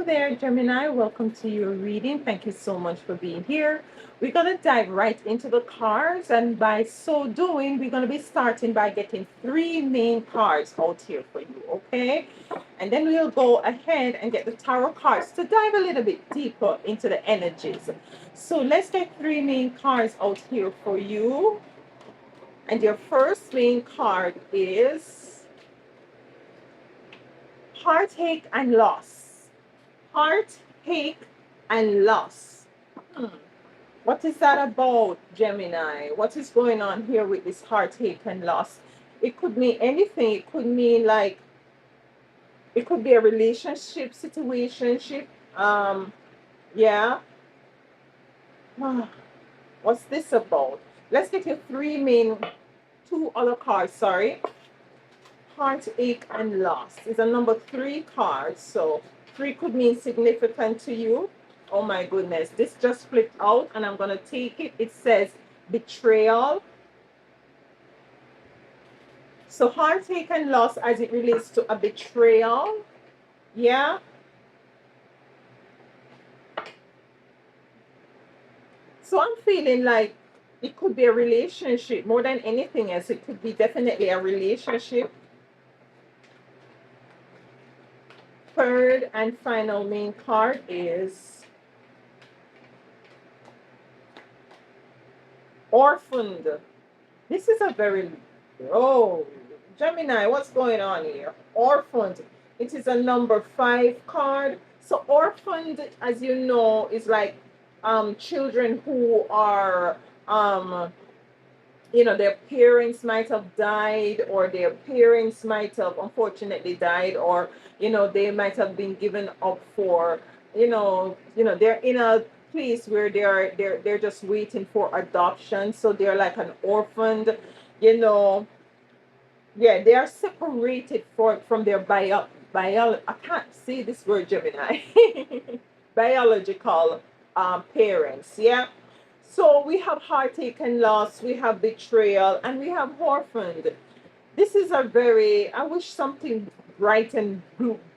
Hello there, Gemini. Welcome to your reading. Thank you so much for being here. We're going to dive right into the cards, and by so doing, we're going to be starting by getting three main cards out here for you, okay? And then we'll go ahead and get the tarot cards to dive a little bit deeper into the energies. So let's get three main cards out here for you. And your first main card is heartache and loss. Heartache and loss. Hmm. What is that about, Gemini? What is going on here with this heartache and loss? It could mean anything. It could mean like, it could be a relationship, situationship. Yeah. What's this about? Let's get your two other cards, sorry. Heartache and loss is a number three card. So three could mean significant to you. Oh my goodness, this just flipped out and I'm going to take it. It says betrayal. So heartache and loss as it relates to a betrayal. Yeah. So I'm feeling like it could be a relationship more than anything else. It could be definitely a relationship. Third and final main card is orphaned. This is a very, oh, Gemini, what's going on here? Orphaned. It is a number five card. So orphaned, as you know, is like children who are their parents might have died, or their parents might have unfortunately died, or they might have been given up for, they're in a place where they're just waiting for adoption. So they're like an orphaned, yeah, they are separated from their I can't say this word, Gemini. Biological parents, yeah. So we have heartache and loss, we have betrayal, and we have orphaned. This is a very, I wish something bright and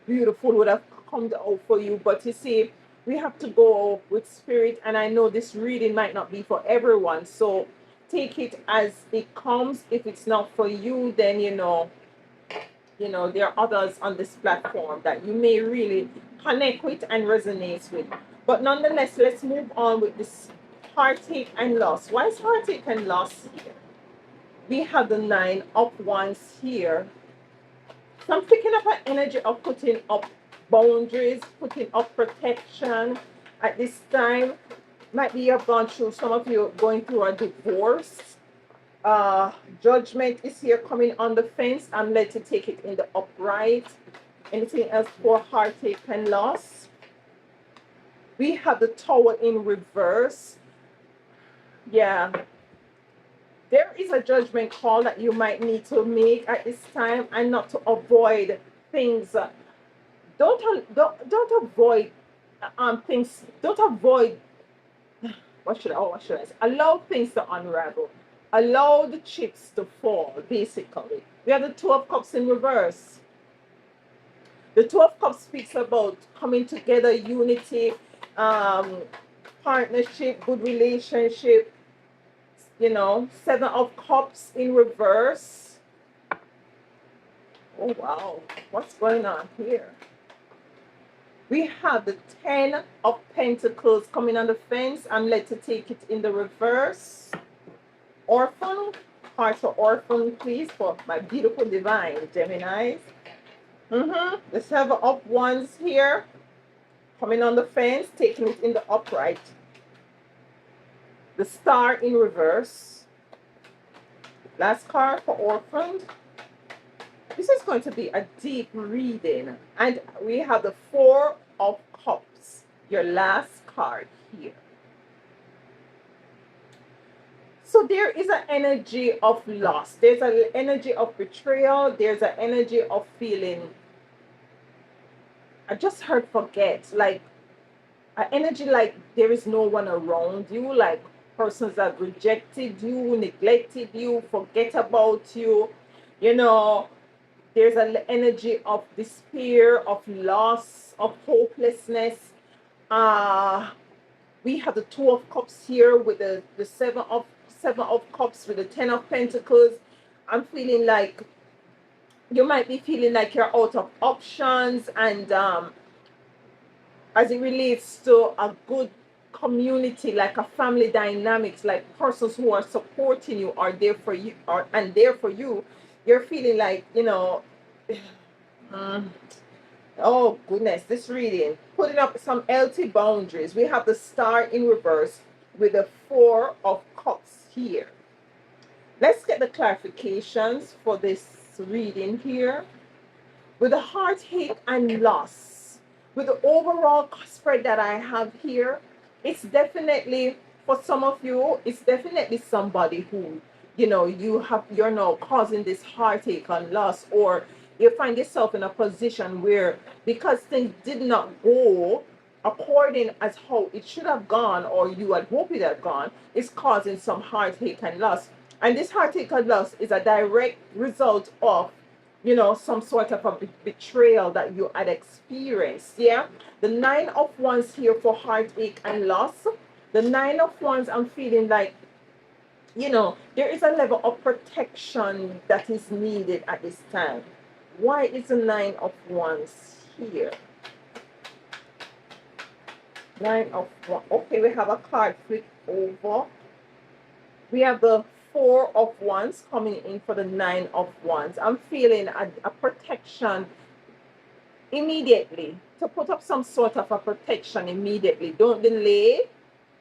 beautiful would have come out for you, but you see, we have to go with spirit, and I know this reading might not be for everyone, so take it as it comes. If it's not for you, then there are others on this platform that you may really connect with and resonate with. But nonetheless, let's move on with this heartache and loss. Why is heartache and loss here? We have the nine of wands here. So I'm picking up an energy of putting up boundaries, putting up protection at this time. Might be you've gone through, some of you going through a divorce. Judgment is here coming on the fence. I'm led to take it in the upright. Anything else for heartache and loss? We have the Tower in reverse. Yeah, there is a judgment call that you might need to make at this time, and not to avoid things. Don't avoid things. Don't avoid. What should I say? Allow things to unravel. Allow the chips to fall. Basically, we have the Two of Cups in reverse. The Two of Cups speaks about coming together, unity, partnership, good relationship. Seven of Cups in reverse. Oh wow, what's going on here? We have the Ten of Pentacles coming on the fence. I'm led to take it in the reverse. Orphan, heart for orphan, please, for my beautiful divine Geminis. The Seven of Wands here, coming on the fence, taking it in the upright. The Star in reverse. Last card for orphaned. This is going to be a deep reading. And we have the Four of Cups, your last card here. So there is an energy of loss. There's an energy of betrayal. There's an energy of feeling, I just heard forget, like an energy like there is no one around you, like persons that rejected you, neglected you, forget about you, you know, There's an energy of despair, of loss, of hopelessness. Uh, we have the Two of Cups here with the Seven of Cups with the Ten of Pentacles. I'm feeling like you might be feeling like you're out of options, and as it relates to a good community, like a family dynamics, like persons who are supporting you are there for you, or and there for you, you're feeling like, mm, oh goodness, this reading putting up some healthy boundaries. We have the Star in reverse with the Four of Cups here. Let's get the clarifications for this reading here. With the heartache and loss, with the overall spread that I have here, it's definitely, for some of you, it's definitely somebody who, you're now causing this heartache and loss, or you find yourself in a position where, because things did not go according as how it should have gone, or you had hoped it had gone, it's causing some heartache and loss. And this heartache and loss is a direct result of, some sort of a betrayal that you had experienced. Yeah. The Nine of Wands here for heartache and loss. The Nine of Wands, I'm feeling like, there is a level of protection that is needed at this time. Why is the Nine of Wands here? Nine of Wands. Okay, we have a card flip over. We have the Four of Wands coming in for the Nine of Wands. I'm feeling a protection immediately, to put up some sort of a protection immediately. Don't delay.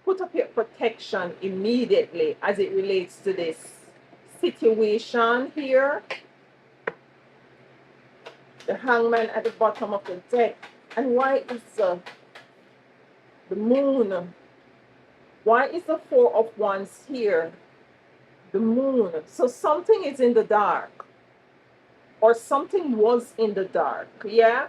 Put up your protection immediately as it relates to this situation here. The Hangman at the bottom of the deck. And why is the Moon? Why is the Four of Wands here? The Moon. So something is in the dark, or something was in the dark, yeah,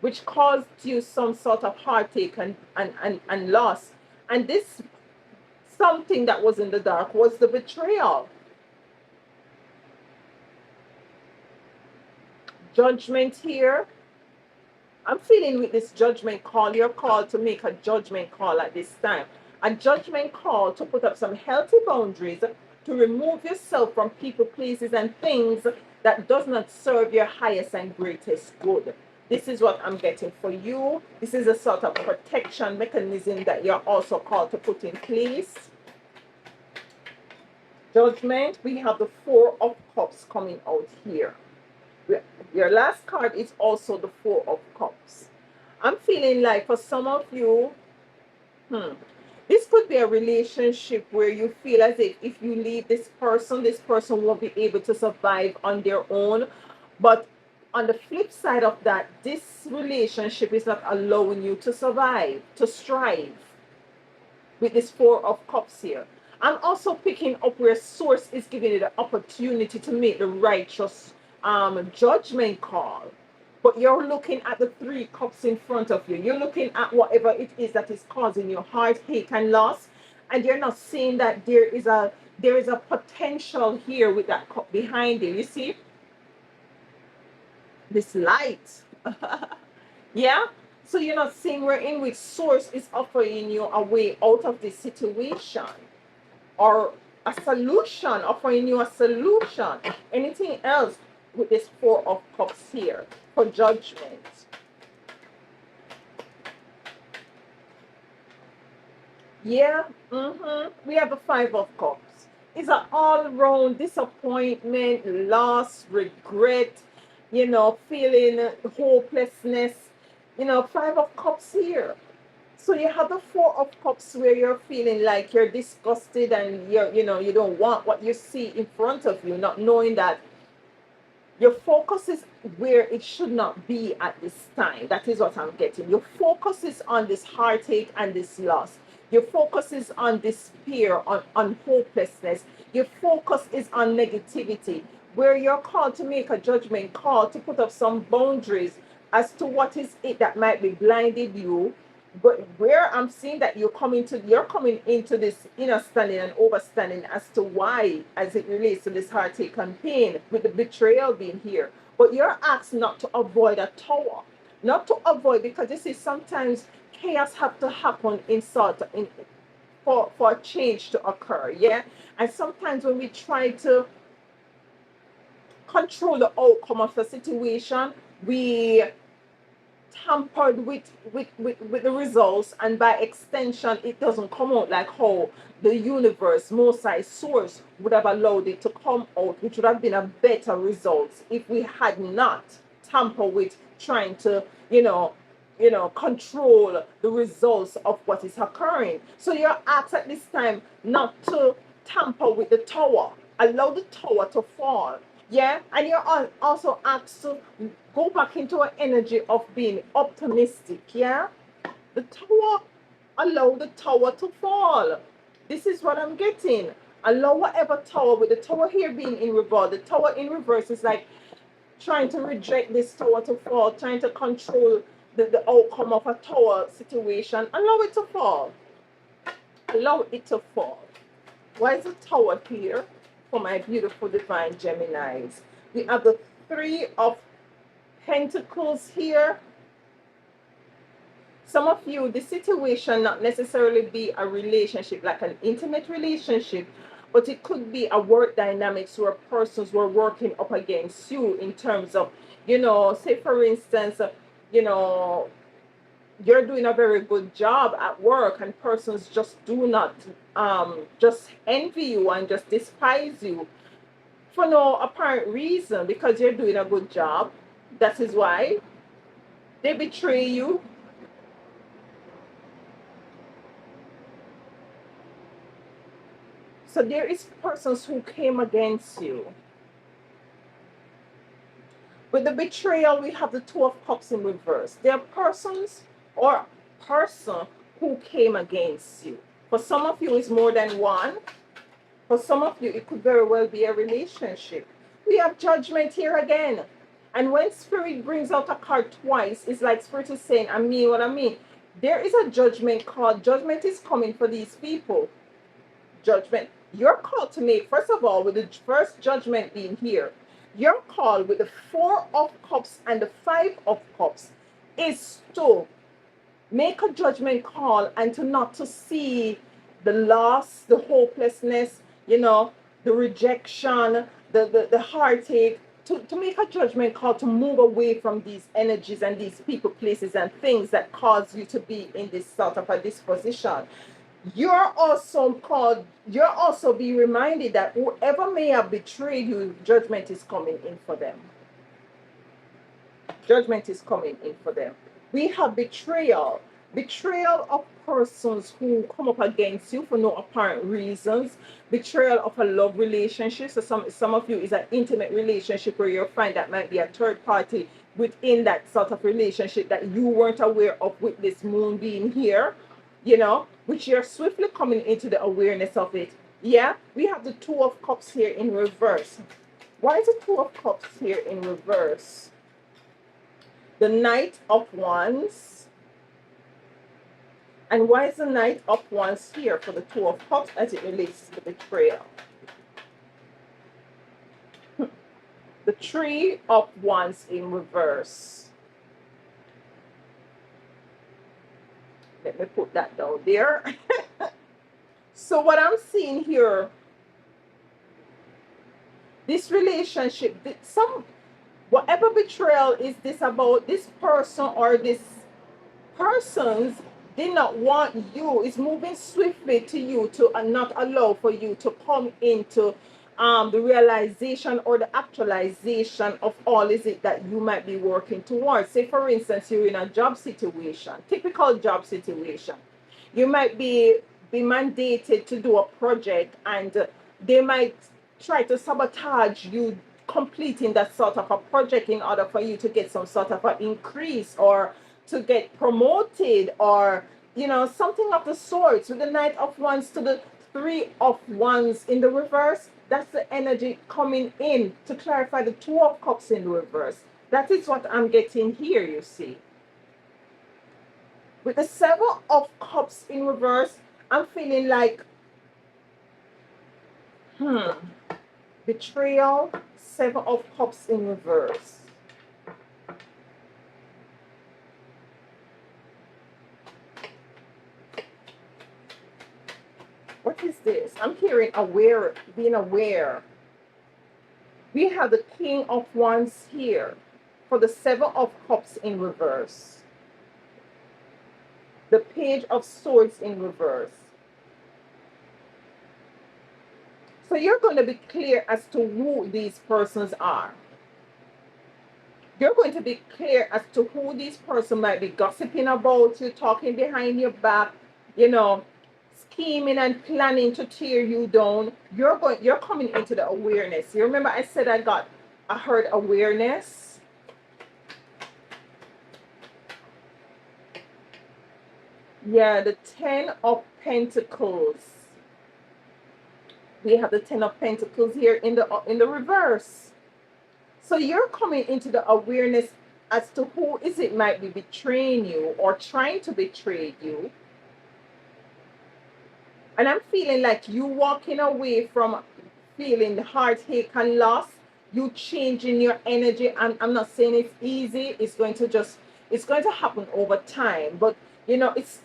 which caused you some sort of heartache and loss. And this something that was in the dark was the betrayal. Judgment here. I'm feeling with this judgment call, you're called to make a judgment call at this time. A judgment call to put up some healthy boundaries, to remove yourself from people, places, and things that does not serve your highest and greatest good. This is what I'm getting for you. This is a sort of protection mechanism that you're also called to put in place. Judgment. We have the Four of Cups coming out here. Your last card is also the Four of Cups. I'm feeling like for some of you, this could be a relationship where you feel as if you leave this person won't be able to survive on their own. But on the flip side of that, this relationship is not allowing you to survive, to strive, with this Four of Cups here. I'm also picking up where Source is giving you the opportunity to make the righteous judgment call. But you're looking at the Three Cups in front of you. You're looking at whatever it is that is causing you heartache and loss, and you're not seeing that there is a potential here with that cup behind you. You see this light. Yeah. So you're not seeing where in which Source is offering you a way out of this situation, or a solution, offering you a solution. Anything else with this Four of Cups here for judgment? Yeah. We have the Five of Cups. It's an all-round disappointment, loss, regret, feeling hopelessness. Five of Cups here. So you have the Four of Cups where you're feeling like you're disgusted, and you don't want what you see in front of you, not knowing that your focus is where it should not be at this time. That is what I'm getting. Your focus is on this heartache and this loss. Your focus is on despair, on hopelessness. Your focus is on negativity, where you're called to make a judgment call, to put up some boundaries as to what is it that might be blinded you. But where I'm seeing that you're coming into this understanding and overstanding as to why, as it relates to this heartache and pain, with the betrayal being here. But you're asked not to avoid a tower. Not to avoid, because you see, sometimes chaos have to happen in sort in for change to occur. Yeah. And sometimes when we try to control the outcome of the situation, we tampered with the results, and by extension it doesn't come out like how the universe, most high source, would have allowed it to come out, which would have been a better result if we had not tampered with trying to, control the results of what is occurring. So you're asked at this time not to tamper with the tower, allow the tower to fall. Yeah, and you're also asked to go back into an energy of being optimistic. Yeah, the tower, allow the tower to fall. This is what I'm getting. Allow whatever tower, with the tower here being in reverse, the tower in reverse is like trying to reject this tower to fall, trying to control the outcome of a tower situation. Allow it to fall. Allow it to fall. Why is the tower here for my beautiful divine Geminis? We have the Three of Pentacles here. Some of you, the situation not necessarily be a relationship, like an intimate relationship, but it could be a work dynamics where persons were working up against you in terms of, say for instance, you know, you're doing a very good job at work and persons just do not just envy you and just despise you for no apparent reason, because you're doing a good job. That is why they betray you. So there is persons who came against you. With the betrayal, we have the Two of Cups in reverse. There are persons or person who came against you. For some of you, it's more than one. For some of you, it could very well be a relationship. We have Judgment here again. And when Spirit brings out a card twice, it's like Spirit is saying, I mean what I mean. There is a judgment card. Judgment is coming for these people. Judgment. You're called to make, first of all, with the first judgment being here, your call with the Four of Cups and the Five of Cups is to make a judgment call and to not to see the loss, the hopelessness, the rejection, the heartache, to make a judgment call to move away from these energies and these people, places, and things that cause you to be in this sort of a disposition. You're also be reminded that whoever may have betrayed you, judgment is coming in for them. Judgment is coming in for them. We have betrayal. Betrayal of persons who come up against you for no apparent reasons. Betrayal of a love relationship. So some of you is an intimate relationship where you'll find that might be a third party within that sort of relationship that you weren't aware of with this moon being here, which you're swiftly coming into the awareness of it. Yeah, we have the Two of Cups here in reverse. Why is the Two of Cups here in reverse? The Knight of Wands. And why is the Knight of Wands here for the Two of Cups as it relates to the betrayal? The Three of Wands in reverse. Let me put that down there. So what I'm seeing here, this relationship, whatever betrayal is this about, this person or this persons did not want you, is moving swiftly to you to not allow for you to come into the realization or the actualization of all is it that you might be working towards. Say for instance, you're in a job situation, typical job situation. You might be mandated to do a project, and they might try to sabotage you completing that sort of a project in order for you to get some sort of an increase or to get promoted or something of the sort. With the Knight of Wands to the Three of Wands in the reverse, that's the energy coming in to clarify the Two of Cups in the reverse. That is what I'm getting here, you see. With the Seven of Cups in reverse, I'm feeling like betrayal. Seven of Cups in reverse. What is this? I'm hearing aware, being aware. We have the King of Wands here for the Seven of Cups in reverse. The Page of Swords in reverse. So you're going to be clear as to who these persons are. You're going to be clear as to who this person might be gossiping about you, talking behind your back, you know, scheming and planning to tear you down. You're coming into the awareness. You remember I said I heard awareness. Yeah, the Ten of Pentacles. We have the Ten of Pentacles here in the reverse. So you're coming into the awareness as to who is it might be betraying you or trying to betray you. And I'm feeling like you walking away from feeling heartache and loss, you changing your energy. I'm not saying it's easy. It's going to happen over time. But it's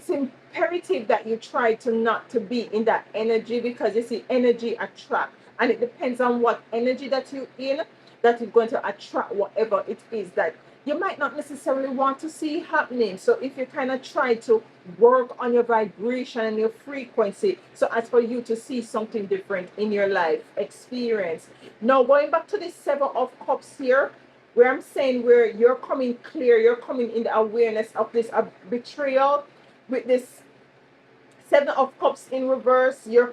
imperative that you try to not to be in that energy, because you see energy attract, and it depends on what energy that you're in, that is going to attract whatever it is that you might not necessarily want to see happening. So if you kind of try to work on your vibration and your frequency, so as for you to see something different in your life experience. Now going back to the Seven of Cups here, where I'm saying where you're coming clear, you're coming in the awareness of this betrayal. With this Seven of Cups in reverse, you're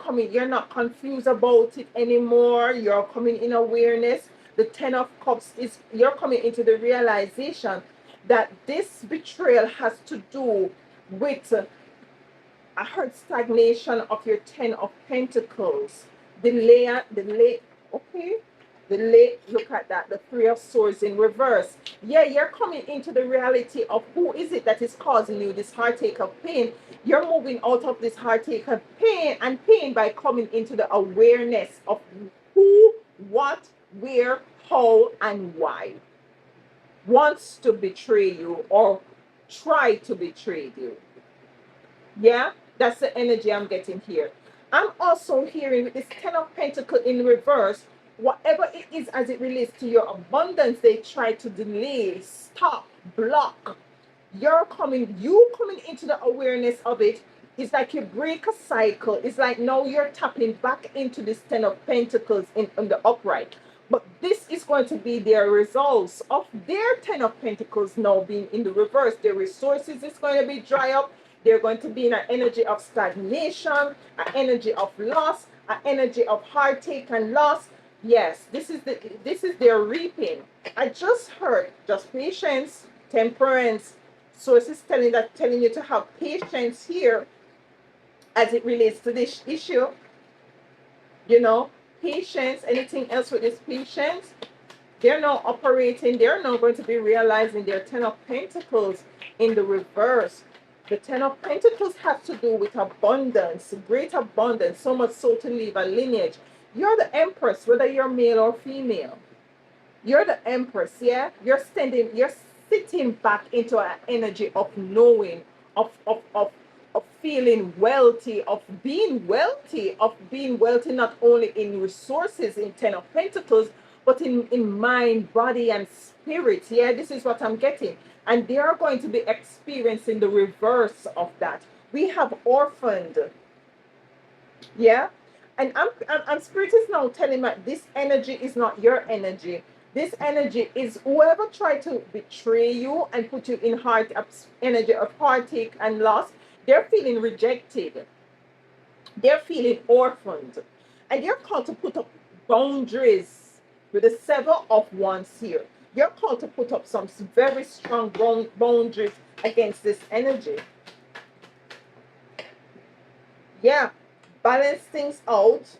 not confused about it anymore. You're coming in awareness. The Ten of Cups is, you're coming into the realization that this betrayal has to do with, I heard stagnation of your Ten of Pentacles. Okay. Look at that, the Three of Swords in reverse. Yeah, you're coming into the reality of who is it that is causing you this heartache of pain. You're moving out of this heartache of pain by coming into the awareness of who, what, where, how, and why wants to betray you or try to betray you. Yeah, that's the energy I'm getting here. I'm also hearing with this Ten of Pentacles in reverse, whatever it is as it relates to your abundance, they try to delay, stop, block. You coming into the awareness of it. It's like you break a cycle. It's like now you're tapping back into this Ten of Pentacles in the upright. But this is going to be their results of their Ten of Pentacles now being in the reverse. Their resources is going to be dry up. They're going to be in an energy of stagnation, an energy of loss, an energy of heartache and loss. Yes, this is their reaping. I just heard just patience, temperance. Sources telling you to have patience here as it relates to this issue. Patience. Anything else with this patience? They're now operating. They're now going to be realizing their Ten of Pentacles in the reverse. The Ten of Pentacles has to do with abundance, great abundance, so much so to leave a lineage. You're the Empress, whether you're male or female. You're the Empress, yeah? You're sitting back into an energy of knowing, of feeling wealthy, of being wealthy, not only in resources in Ten of Pentacles, but in mind, body, and spirit. Yeah, this is what I'm getting. And they are going to be experiencing the reverse of that. We have orphaned. Yeah? And I'm spirit is now telling me this energy is not your energy. This energy is whoever tried to betray you and put you in energy of heartache and loss. They're feeling rejected. They're feeling orphaned. And you're called to put up boundaries with the Seven of Wands here. You're called to put up some very strong boundaries against this energy. Yeah. Balance things out.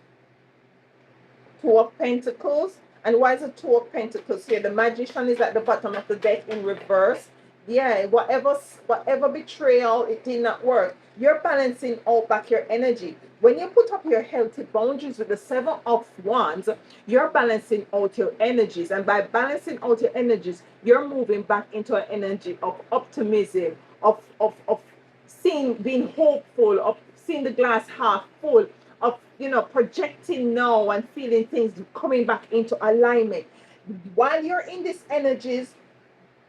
Two of Pentacles. And why is the Two of Pentacles here? The Magician is at the bottom of the deck in reverse. Yeah, whatever betrayal, it did not work. You're balancing out back your energy. When you put up your healthy boundaries with the Seven of Wands, you're balancing out your energies. And by balancing out your energies, you're moving back into an energy of optimism, of seeing, being hopeful, of seeing the glass half full, of projecting now and feeling things coming back into alignment. While you're in this energy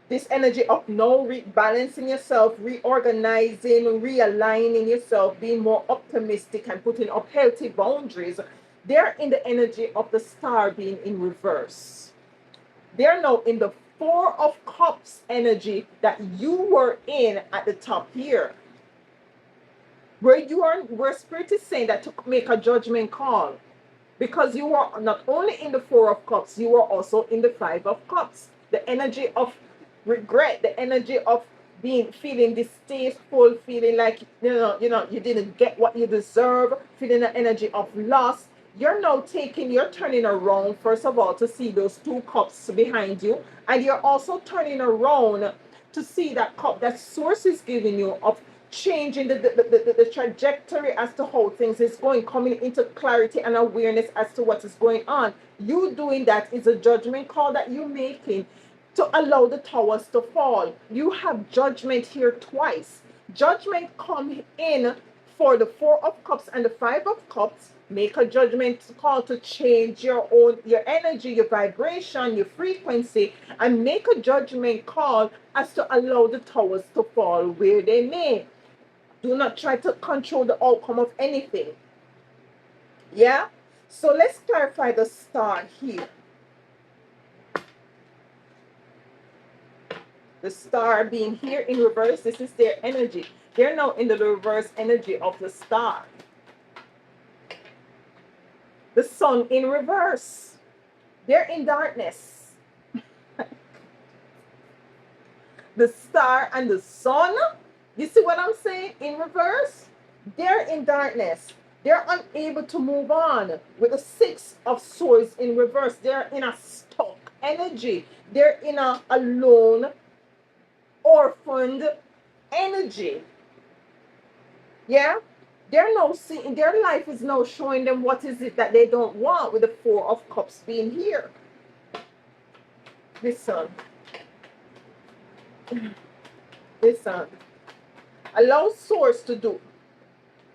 of now rebalancing yourself, reorganizing, realigning yourself, being more optimistic and putting up healthy boundaries, they're in the energy of the star being in reverse. They're now in the Four of Cups energy that you were in at the top here. Where Spirit is saying that to make a judgment call. Because you are not only in the Four of Cups, you are also in the Five of Cups. The energy of regret, the energy of feeling distasteful, feeling like you didn't get what you deserve, feeling the energy of loss. You're turning around, first of all, to see those two cups behind you, and you're also turning around to see that cup that source is giving you of changing the trajectory as to how things is going, coming into clarity and awareness as to what is going on. You doing that is a judgment call that you're making to allow the towers to fall. You have judgment here twice. Judgment come in for the Four of Cups and the Five of Cups. Make a judgment call to change your energy, your vibration, your frequency, and make a judgment call as to allow the towers to fall where they may. Do not try to control the outcome of anything. Yeah? So let's clarify the star here. The star being here in reverse, this is their energy. They're now in the reverse energy of the star. The sun in reverse. They're in darkness. The star and the sun, you see what I'm saying? In reverse, they're in darkness. They're unable to move on. With the Six of Swords in reverse, they're in a stuck energy. They're in a alone, orphaned energy. Yeah? They're now seeing, their life is now showing them what is it that they don't want, with the Four of Cups being here. Listen. Listen. Allow source to do.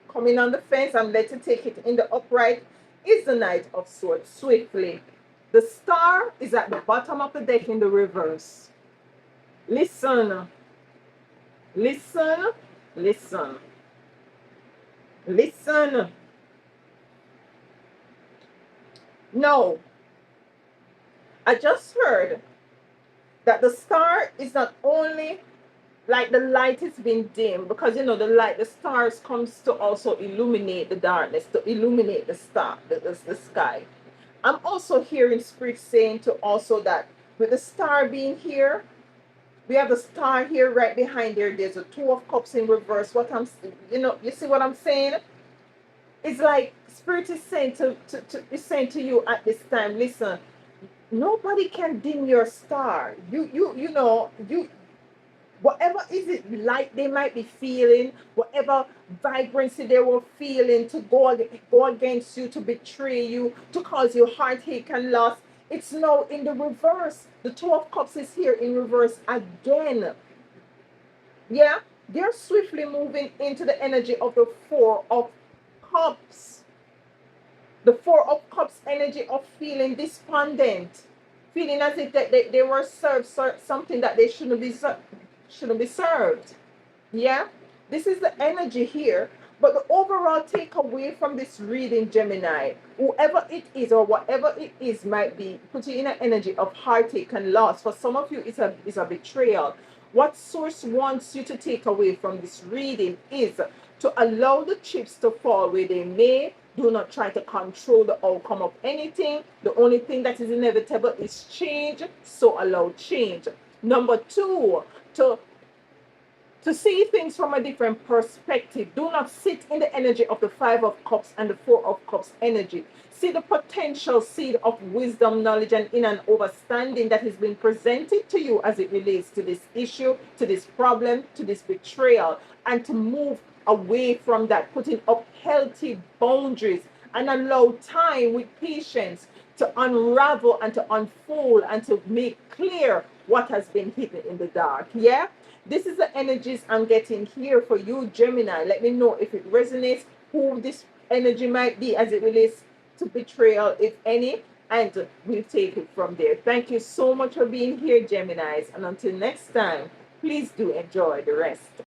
Coming on the fence, I'm led to take it in the upright, is the Knight of Swords, swiftly. The star is at the bottom of the deck in the reverse. Listen. Listen. Listen. Listen. No. I just heard that the star is not only like the light is being dim, because the stars comes to also illuminate the darkness, to illuminate the star, the sky. I'm also hearing Spirit saying to also that with the star being here, we have the star here right behind there. There's a Two of Cups in reverse. You see what I'm saying? It's like Spirit is saying to you at this time, listen, nobody can dim your star. Whatever is it light they might be feeling, whatever vibrancy they were feeling to go against you, to betray you, to cause you heartache and loss, it's now in the reverse. The Two of Cups is here in reverse again. Yeah? They're swiftly moving into the energy of the Four of Cups. The Four of Cups energy of feeling despondent, feeling as if they were served something that they shouldn't be served. Yeah? This is the energy here. But the overall takeaway from this reading, Gemini, whoever it is or whatever it is might be putting in an energy of heartache and loss. For some of you, it's a betrayal. What Source wants you to take away from this reading is to allow the chips to fall where they may. Do not try to control the outcome of anything. The only thing that is inevitable is change, so allow change. Number two, to see things from a different perspective. Do not sit in the energy of the Five of Cups and the Four of Cups energy. See the potential seed of wisdom, knowledge, and in an understanding that has been presented to you as it relates to this issue, to this problem, to this betrayal, and to move away from that, putting up healthy boundaries and allow time with patience to unravel and to unfold and to make clear what has been hidden in the dark. Yeah? This is the energies I'm getting here for you, Gemini. Let me know if it resonates, who this energy might be as it relates to betrayal, if any, and we'll take it from there. Thank you so much for being here, Geminis. And until next time, please do enjoy the rest.